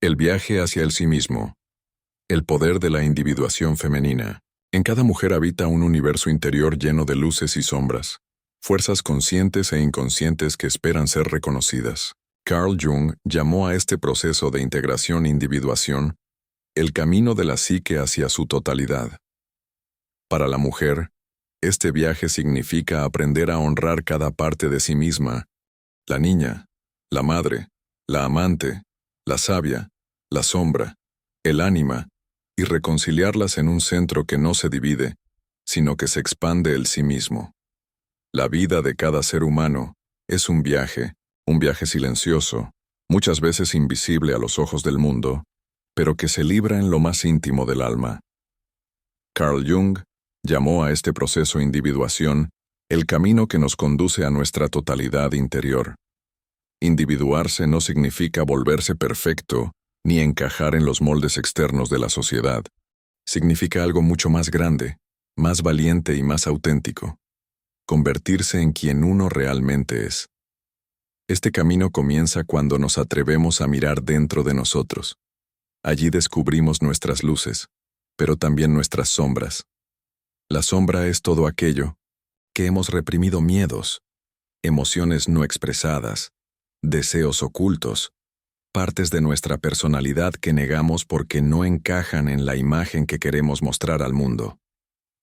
El viaje hacia el sí mismo. El poder de la individuación femenina. En cada mujer habita un universo interior lleno de luces y sombras, fuerzas conscientes e inconscientes que esperan ser reconocidas. Carl Jung llamó a este proceso de integración-individuación el camino de la psique hacia su totalidad. Para la mujer, este viaje significa aprender a honrar cada parte de sí misma: la niña, la madre, la amante, la sabia, la sombra, el ánima, y reconciliarlas en un centro que no se divide, sino que se expande el sí mismo. La vida de cada ser humano es un viaje silencioso, muchas veces invisible a los ojos del mundo, pero que se libra en lo más íntimo del alma. Carl Jung llamó a este proceso individuación el camino que nos conduce a nuestra totalidad interior. Individuarse no significa volverse perfecto ni encajar en los moldes externos de la sociedad. Significa algo mucho más grande, más valiente y más auténtico: convertirse en quien uno realmente es. Este camino comienza cuando nos atrevemos a mirar dentro de nosotros. Allí descubrimos nuestras luces, pero también nuestras sombras. La sombra es todo aquello que hemos reprimido: miedos, emociones no expresadas, deseos ocultos, partes de nuestra personalidad que negamos porque no encajan en la imagen que queremos mostrar al mundo.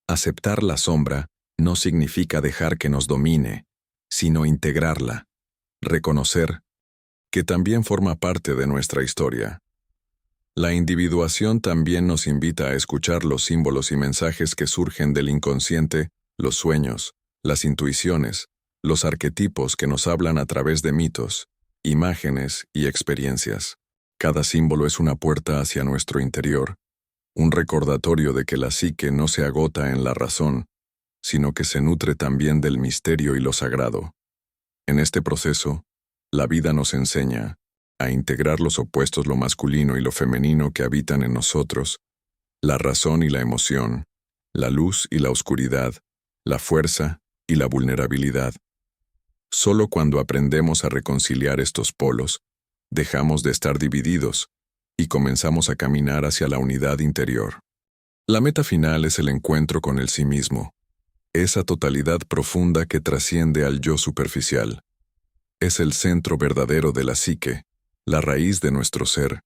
Aceptar la sombra no significa dejar que nos domine, sino integrarla, reconocer que también forma parte de nuestra historia. La individuación también nos invita a escuchar los símbolos y mensajes que surgen del inconsciente, los sueños, las intuiciones, los arquetipos que nos hablan a través de mitos, imágenes y experiencias. Cada símbolo es una puerta hacia nuestro interior, un recordatorio de que la psique no se agota en la razón, sino que se nutre también del misterio y lo sagrado. En este proceso, la vida nos enseña a integrar los opuestos, lo masculino y lo femenino que habitan en nosotros, la razón y la emoción, la luz y la oscuridad, la fuerza y la vulnerabilidad. Solo cuando aprendemos a reconciliar estos polos, dejamos de estar divididos y comenzamos a caminar hacia la unidad interior. La meta final es el encuentro con el sí mismo, esa totalidad profunda que trasciende al yo superficial. Es el centro verdadero de la psique, la raíz de nuestro ser.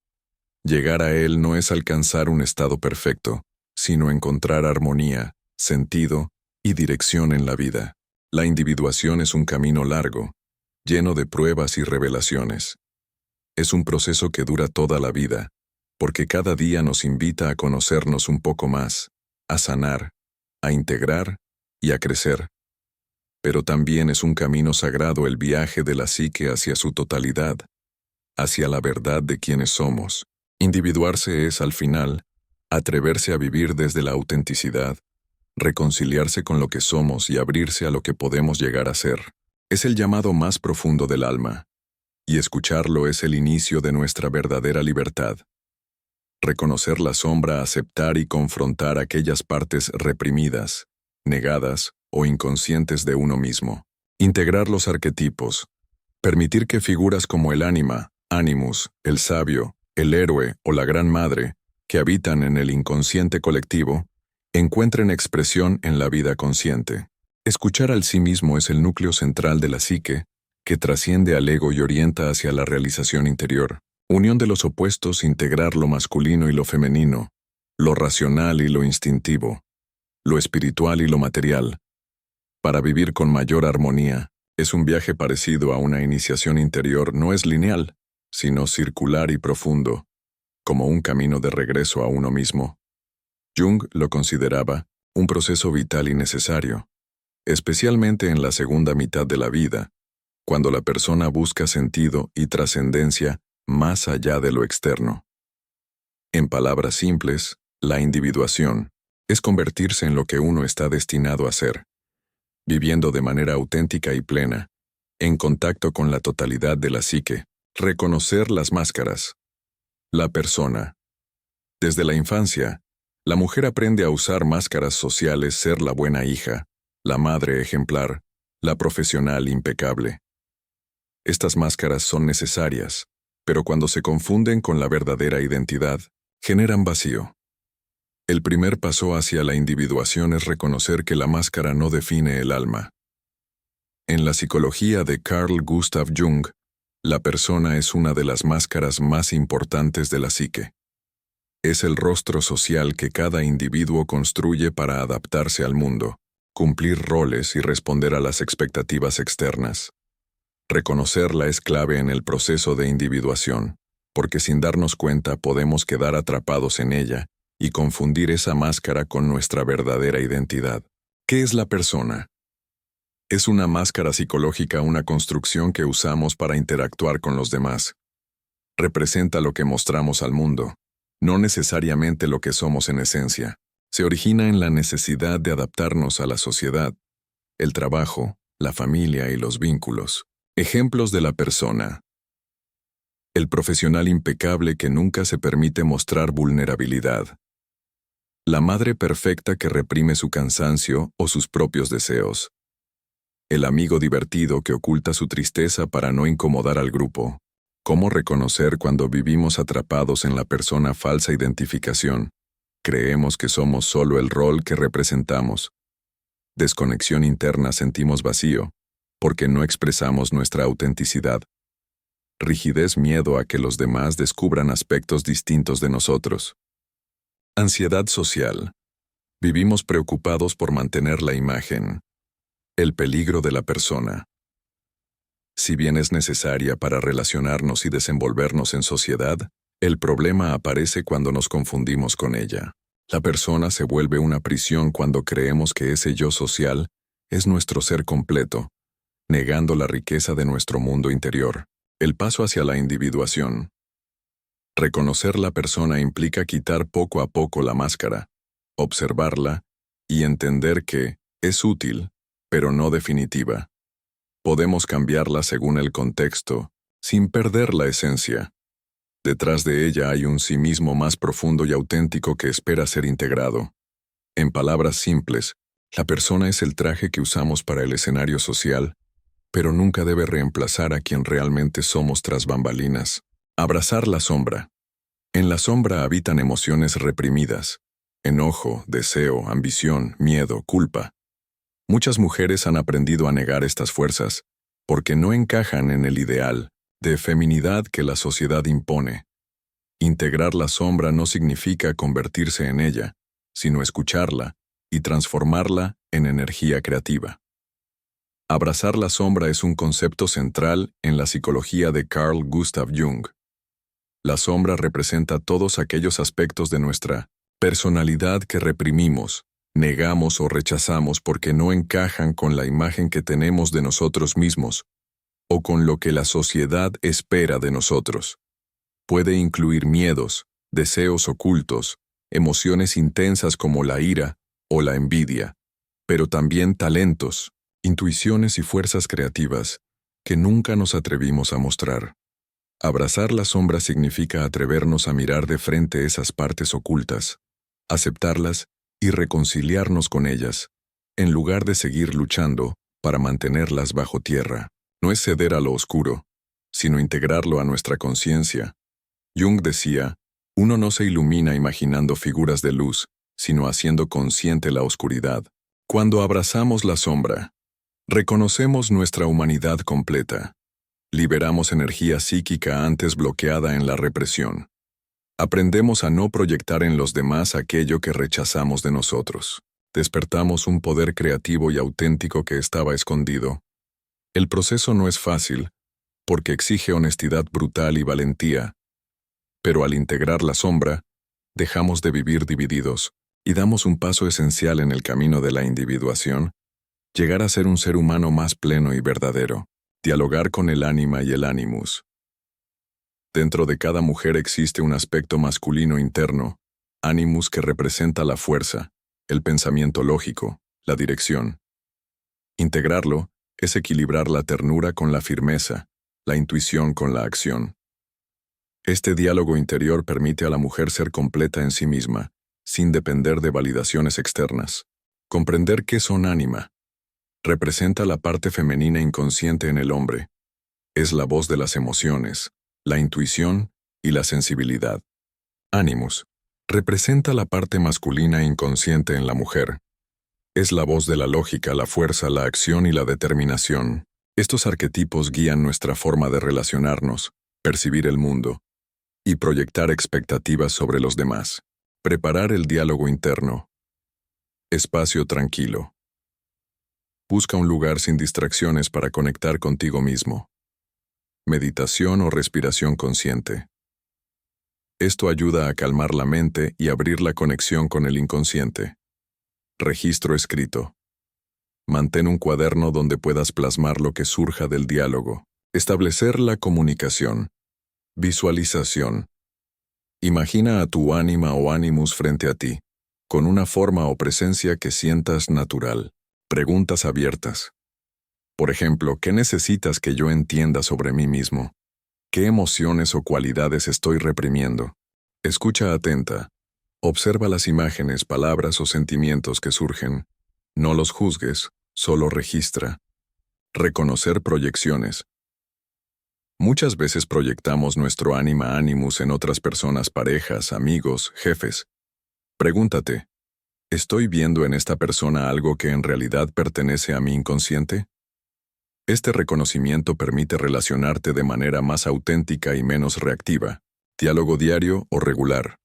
Llegar a él no es alcanzar un estado perfecto, sino encontrar armonía, sentido y dirección en la vida. La individuación es un camino largo, lleno de pruebas y revelaciones. Es un proceso que dura toda la vida, porque cada día nos invita a conocernos un poco más, a sanar, a integrar y a crecer. Pero también es un camino sagrado el viaje de la psique hacia su totalidad, hacia la verdad de quienes somos. Individuarse es, al final, atreverse a vivir desde la autenticidad, reconciliarse con lo que somos y abrirse a lo que podemos llegar a ser. Es el llamado más profundo del alma, y escucharlo es el inicio de nuestra verdadera libertad. Reconocer la sombra, aceptar y confrontar aquellas partes reprimidas, negadas o inconscientes de uno mismo. Integrar los arquetipos. Permitir que figuras como el ánima, Animus, el sabio, el héroe o la gran madre, que habitan en el inconsciente colectivo, encuentren expresión en la vida consciente. Escuchar al sí mismo es el núcleo central de la psique, que trasciende al ego y orienta hacia la realización interior. Unión de los opuestos: integrar lo masculino y lo femenino, lo racional y lo instintivo, lo espiritual y lo material. Para vivir con mayor armonía, es un viaje parecido a una iniciación interior. No es lineal, sino circular y profundo, como un camino de regreso a uno mismo. Jung lo consideraba un proceso vital y necesario, especialmente en la segunda mitad de la vida, cuando la persona busca sentido y trascendencia más allá de lo externo. En palabras simples, la individuación es convertirse en lo que uno está destinado a ser, viviendo de manera auténtica y plena, en contacto con la totalidad de la psique. Reconocer las máscaras. La persona. Desde la infancia, la mujer aprende a usar máscaras sociales: ser la buena hija, la madre ejemplar, la profesional impecable. Estas máscaras son necesarias, pero cuando se confunden con la verdadera identidad, generan vacío. El primer paso hacia la individuación es reconocer que la máscara no define el alma. En la psicología de Carl Gustav Jung, la persona es una de las máscaras más importantes de la psique. Es el rostro social que cada individuo construye para adaptarse al mundo, cumplir roles y responder a las expectativas externas. Reconocerla es clave en el proceso de individuación, porque sin darnos cuenta podemos quedar atrapados en ella y confundir esa máscara con nuestra verdadera identidad. ¿Qué es la persona? Es una máscara psicológica, una construcción que usamos para interactuar con los demás. Representa lo que mostramos al mundo, no necesariamente lo que somos en esencia. Se origina en la necesidad de adaptarnos a la sociedad, el trabajo, la familia y los vínculos. Ejemplos de la persona. El profesional impecable que nunca se permite mostrar vulnerabilidad. La madre perfecta que reprime su cansancio o sus propios deseos. El amigo divertido que oculta su tristeza para no incomodar al grupo. ¿Cómo reconocer cuando vivimos atrapados en la persona falsa identificación? Creemos que somos solo el rol que representamos. Desconexión interna, sentimos vacío, porque no expresamos nuestra autenticidad. Rigidez, miedo a que los demás descubran aspectos distintos de nosotros. Ansiedad social. Vivimos preocupados por mantener la imagen. El peligro de la persona. Si bien es necesaria para relacionarnos y desenvolvernos en sociedad, el problema aparece cuando nos confundimos con ella. La persona se vuelve una prisión cuando creemos que ese yo social es nuestro ser completo, negando la riqueza de nuestro mundo interior. El paso hacia la individuación. Reconocer la persona implica quitar poco a poco la máscara, observarla y entender que es útil, pero no definitiva. Podemos cambiarla según el contexto, sin perder la esencia. Detrás de ella hay un sí mismo más profundo y auténtico que espera ser integrado. En palabras simples, la persona es el traje que usamos para el escenario social, pero nunca debe reemplazar a quien realmente somos tras bambalinas. Abrazar la sombra. En la sombra habitan emociones reprimidas: enojo, deseo, ambición, miedo, culpa. Muchas mujeres han aprendido a negar estas fuerzas, porque no encajan en el ideal de feminidad que la sociedad impone. Integrar la sombra no significa convertirse en ella, sino escucharla y transformarla en energía creativa. Abrazar la sombra es un concepto central en la psicología de Carl Gustav Jung. La sombra representa todos aquellos aspectos de nuestra personalidad que reprimimos, negamos o rechazamos porque no encajan con la imagen que tenemos de nosotros mismos o con lo que la sociedad espera de nosotros. Puede incluir miedos, deseos ocultos, emociones intensas como la ira o la envidia, pero también talentos, intuiciones y fuerzas creativas que nunca nos atrevimos a mostrar. Abrazar la sombra significa atrevernos a mirar de frente esas partes ocultas, aceptarlas y reconciliarnos con ellas, en lugar de seguir luchando para mantenerlas bajo tierra. No es ceder a lo oscuro, sino integrarlo a nuestra conciencia. Jung decía, uno no se ilumina imaginando figuras de luz, sino haciendo consciente la oscuridad. Cuando abrazamos la sombra, reconocemos nuestra humanidad completa. Liberamos energía psíquica antes bloqueada en la represión. Aprendemos a no proyectar en los demás aquello que rechazamos de nosotros. Despertamos un poder creativo y auténtico que estaba escondido. El proceso no es fácil, porque exige honestidad brutal y valentía. Pero al integrar la sombra, dejamos de vivir divididos y damos un paso esencial en el camino de la individuación, llegar a ser un ser humano más pleno y verdadero, dialogar con el ánima y el animus. Dentro de cada mujer existe un aspecto masculino interno, animus, que representa la fuerza, el pensamiento lógico, la dirección. Integrarlo es equilibrar la ternura con la firmeza, la intuición con la acción. Este diálogo interior permite a la mujer ser completa en sí misma, sin depender de validaciones externas. Comprender qué son ánima. Representa la parte femenina inconsciente en el hombre. Es la voz de las emociones, la intuición y la sensibilidad. Animus representa la parte masculina inconsciente en la mujer. Es la voz de la lógica, la fuerza, la acción y la determinación. Estos arquetipos guían nuestra forma de relacionarnos, percibir el mundo y proyectar expectativas sobre los demás. Preparar el diálogo interno. Espacio tranquilo. Busca un lugar sin distracciones para conectar contigo mismo. Meditación o respiración consciente. Esto ayuda a calmar la mente y abrir la conexión con el inconsciente. Registro escrito. Mantén un cuaderno donde puedas plasmar lo que surja del diálogo. Establecer la comunicación. Visualización. Imagina a tu ánima o ánimus frente a ti, con una forma o presencia que sientas natural. Preguntas abiertas. Por ejemplo, ¿qué necesitas que yo entienda sobre mí mismo? ¿Qué emociones o cualidades estoy reprimiendo? Escucha atenta. Observa las imágenes, palabras o sentimientos que surgen. No los juzgues, solo registra. Reconocer proyecciones. Muchas veces proyectamos nuestro ánima ánimus en otras personas, parejas, amigos, jefes. Pregúntate, ¿estoy viendo en esta persona algo que en realidad pertenece a mi inconsciente? Este reconocimiento permite relacionarte de manera más auténtica y menos reactiva. Diálogo diario o regular.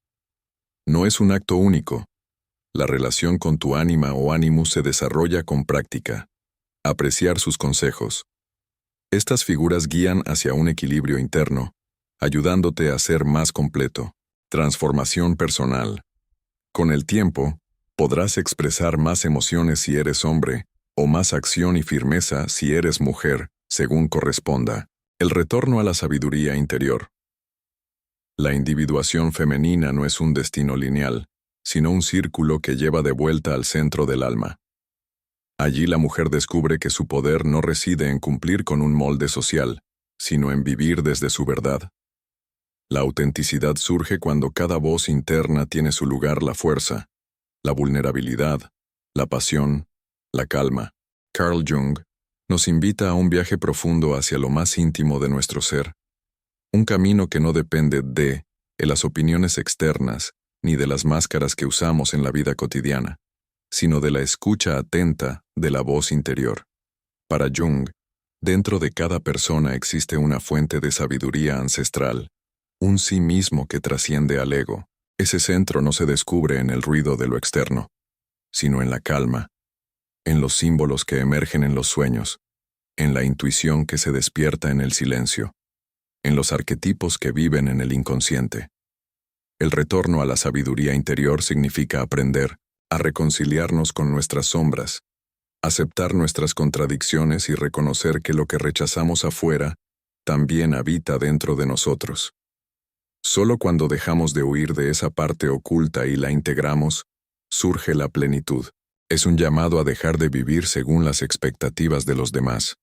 No es un acto único. La relación con tu ánima o ánimus se desarrolla con práctica. Apreciar sus consejos. Estas figuras guían hacia un equilibrio interno, ayudándote a ser más completo. Transformación personal. Con el tiempo, podrás expresar más emociones si eres hombre, o más acción y firmeza si eres mujer, según corresponda. El retorno a la sabiduría interior. La individuación femenina no es un destino lineal, sino un círculo que lleva de vuelta al centro del alma. Allí la mujer descubre que su poder no reside en cumplir con un molde social, sino en vivir desde su verdad. La autenticidad surge cuando cada voz interna tiene su lugar: la fuerza, la vulnerabilidad, la pasión, la calma. Carl Jung nos invita a un viaje profundo hacia lo más íntimo de nuestro ser, un camino que no depende de las opiniones externas ni de las máscaras que usamos en la vida cotidiana, sino de la escucha atenta de la voz interior. Para Jung, dentro de cada persona existe una fuente de sabiduría ancestral, un sí mismo que trasciende al ego. Ese centro no se descubre en el ruido de lo externo, sino en la calma, en los símbolos que emergen en los sueños, en la intuición que se despierta en el silencio, en los arquetipos que viven en el inconsciente. El retorno a la sabiduría interior significa aprender a reconciliarnos con nuestras sombras, aceptar nuestras contradicciones y reconocer que lo que rechazamos afuera también habita dentro de nosotros. Solo cuando dejamos de huir de esa parte oculta y la integramos, surge la plenitud. Es un llamado a dejar de vivir según las expectativas de los demás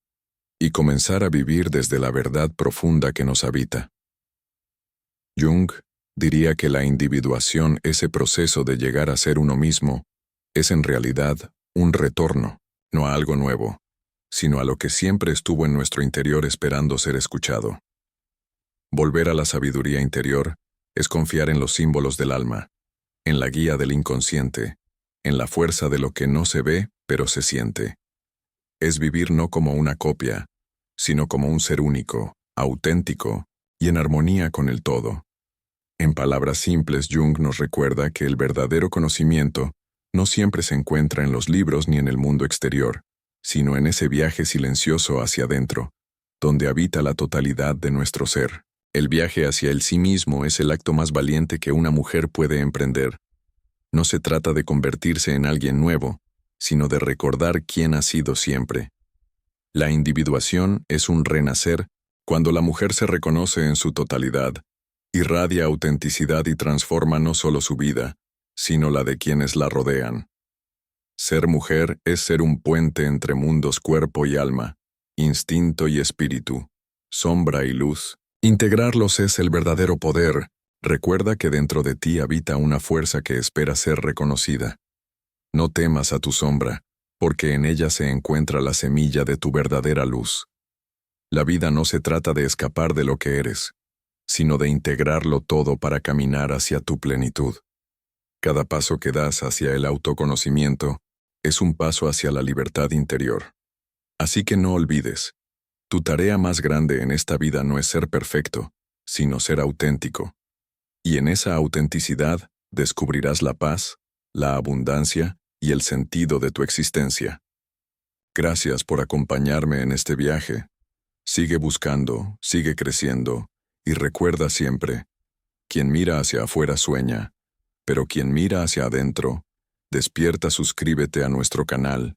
y comenzar a vivir desde la verdad profunda que nos habita. Jung diría que la individuación, ese proceso de llegar a ser uno mismo, es en realidad un retorno, no a algo nuevo, sino a lo que siempre estuvo en nuestro interior esperando ser escuchado. Volver a la sabiduría interior es confiar en los símbolos del alma, en la guía del inconsciente, en la fuerza de lo que no se ve pero se siente. Es vivir no como una copia, sino como un ser único, auténtico y en armonía con el todo. En palabras simples, Jung nos recuerda que el verdadero conocimiento no siempre se encuentra en los libros ni en el mundo exterior, sino en ese viaje silencioso hacia adentro, donde habita la totalidad de nuestro ser. El viaje hacia el sí mismo es el acto más valiente que una mujer puede emprender. No se trata de convertirse en alguien nuevo, sino de recordar quién ha sido siempre. La individuación es un renacer cuando la mujer se reconoce en su totalidad, irradia autenticidad y transforma no solo su vida, sino la de quienes la rodean. Ser mujer es ser un puente entre mundos cuerpo y alma, instinto y espíritu, sombra y luz. Integrarlos es el verdadero poder. Recuerda que dentro de ti habita una fuerza que espera ser reconocida. No temas a tu sombra, porque en ella se encuentra la semilla de tu verdadera luz. La vida no se trata de escapar de lo que eres, sino de integrarlo todo para caminar hacia tu plenitud. Cada paso que das hacia el autoconocimiento es un paso hacia la libertad interior. Así que no olvides, tu tarea más grande en esta vida no es ser perfecto, sino ser auténtico. Y en esa autenticidad descubrirás la paz, la abundancia y el sentido de tu existencia. Gracias por acompañarme en este viaje. Sigue buscando, sigue creciendo, y recuerda siempre, quien mira hacia afuera sueña, pero quien mira hacia adentro, despierta. Suscríbete a nuestro canal,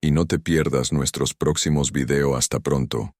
y no te pierdas nuestros próximos videos. Hasta pronto.